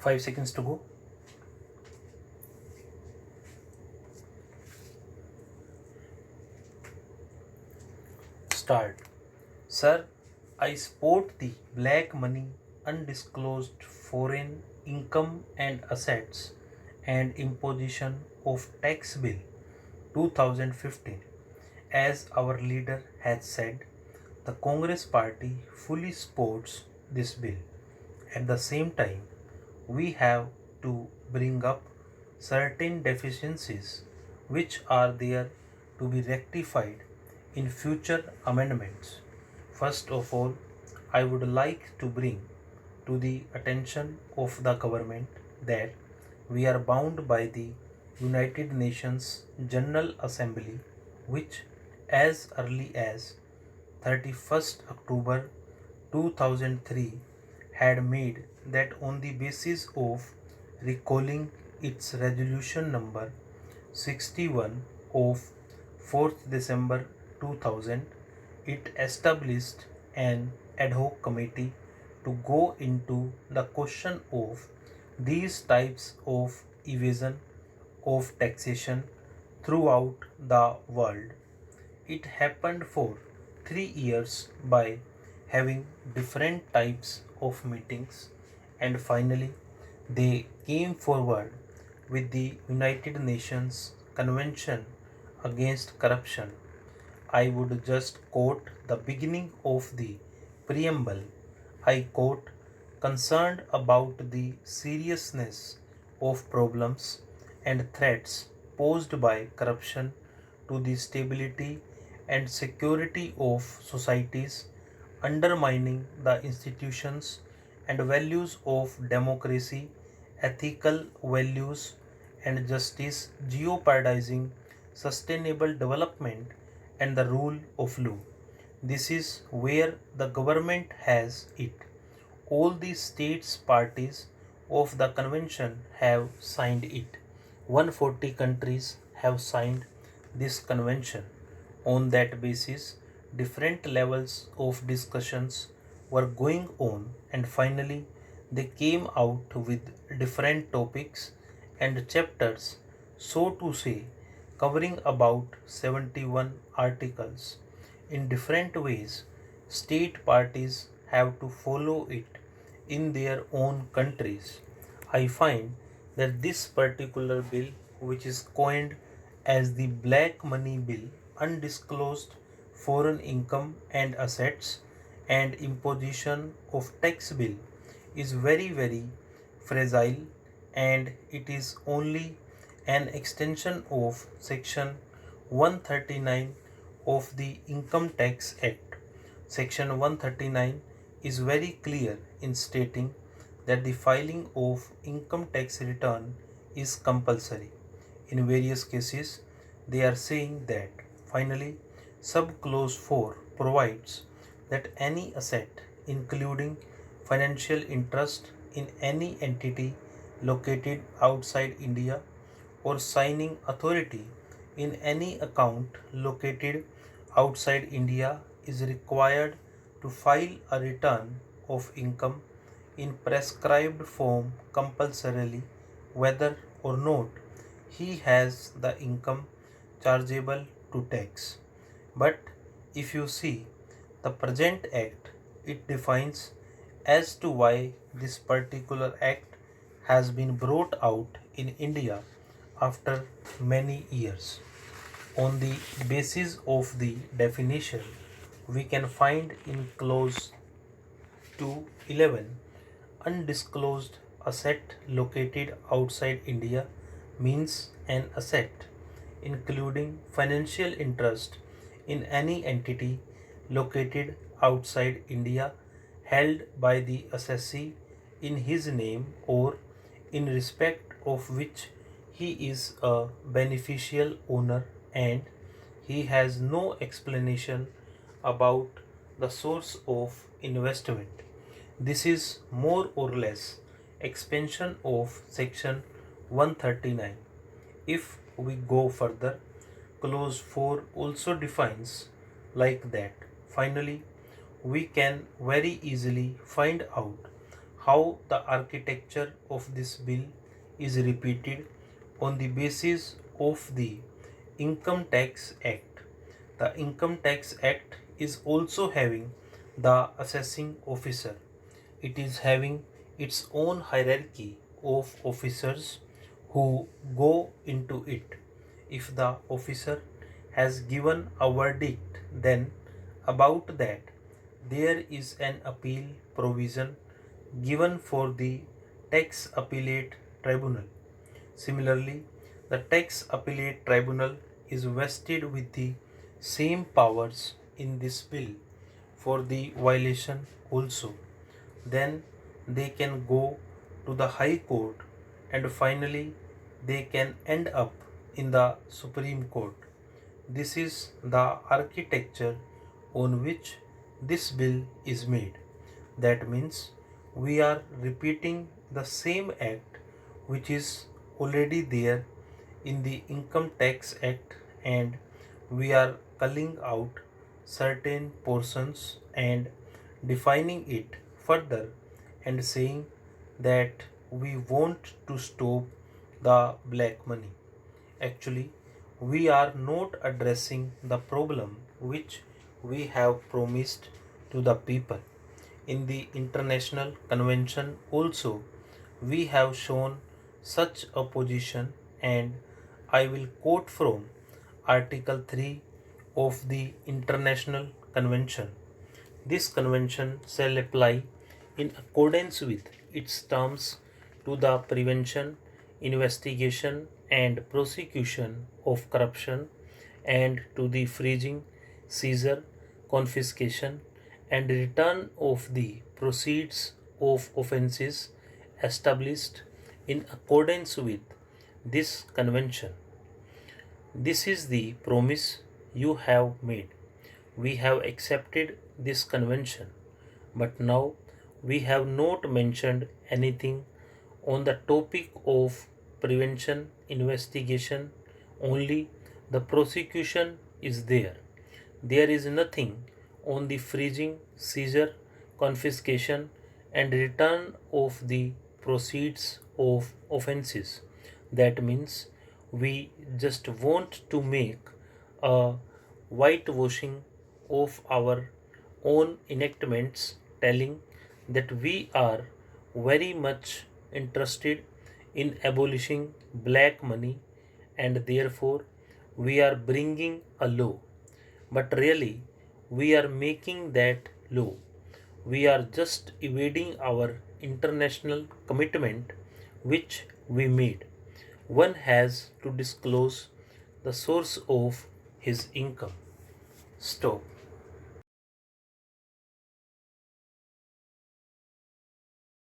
5 seconds to go. Start. Sir, I support the black money, undisclosed foreign income and assets and imposition of tax bill 2015. As our leader has said, the Congress party fully supports this bill. At the same time, we have to bring up certain deficiencies which are there to be rectified in future amendments. First of all, I would like to bring to the attention of the government that we are bound by the United Nations General Assembly, which as early as 31st October 2003 had made that on the basis of recalling its resolution number 61 of 4th December 2000, it established an ad hoc committee to go into the question of these types of evasion of taxation throughout the world. It happened for 3 years by having different types of meetings, and finally they came forward with the United Nations Convention Against Corruption. I would just quote the beginning of the preamble. I quote, concerned about the seriousness of problems and threats posed by corruption to the stability and security of societies, undermining the institutions and values of democracy, ethical values, and justice, jeopardizing sustainable development and the rule of law. This is where the government has it. All the states parties of the convention have signed it. 140 countries have signed this convention. On that basis, different levels of discussions were going on, and finally they came out with different topics and chapters, so to say, covering about 71 articles. In different ways, state parties have to follow it in their own countries. I find that this particular bill, which is coined as the Black Money Bill, undisclosed foreign income and assets and imposition of tax bill, is very fragile, and it is only an extension of section 139 of the Income Tax Act. Section 139 is very clear in stating that the filing of income tax return is compulsory. In various cases, they are saying that. Finally, subclause 4 provides that any asset, including financial interest in any entity located outside India or signing authority in any account located outside India, is required to file a return of income in prescribed form compulsorily, whether or not he has the income chargeable to tax. But if you see the present act, it defines as to why this particular act has been brought out in India after many years. On the basis of the definition, we can find in clause 211, undisclosed asset located outside India means an asset including financial interest in any entity located outside India held by the assessee in his name or in respect of which he is a beneficial owner, and he has no explanation about the source of investment. This is more or less expansion of section 139. If we go further, clause 4 also defines like that. Finally, we can very easily find out how the architecture of this bill is repeated on the basis of the Income Tax Act. The Income Tax Act is also having the assessing officer. It is having its own hierarchy of officers who go into it. If the officer has given a verdict, then about that there is an appeal provision given for the tax appellate tribunal. Similarly, the tax appellate tribunal is vested with the same powers in this bill for the violation also. Then they can go to the High Court and finally they can end up in the Supreme Court. This is the architecture on which this bill is made. That means we are repeating the same act which is already there in the Income Tax Act, and we are culling out certain portions and defining it further and saying that we want to stop the black money. Actually, we are not addressing the problem which we have promised to the people. In the international convention also, we have shown such a position, and I will quote from Article 3 of the International Convention. This convention shall apply in accordance with its terms to the prevention, investigation, and prosecution of corruption, and to the freezing, seizure, confiscation, and return of the proceeds of offences established in accordance with this convention. This is the promise you have made. We have accepted this convention, but now we have not mentioned anything on the topic of prevention, investigation, only the prosecution is there. There is nothing on the freezing, seizure, confiscation, and return of the proceeds of offences. That means we just want to make a whitewashing of our own enactments, telling that we are very much interested in abolishing black money, and therefore we are bringing a law. But really, we are making that law. We are just evading our international commitment which we made. One has to disclose the source of his income. Stop.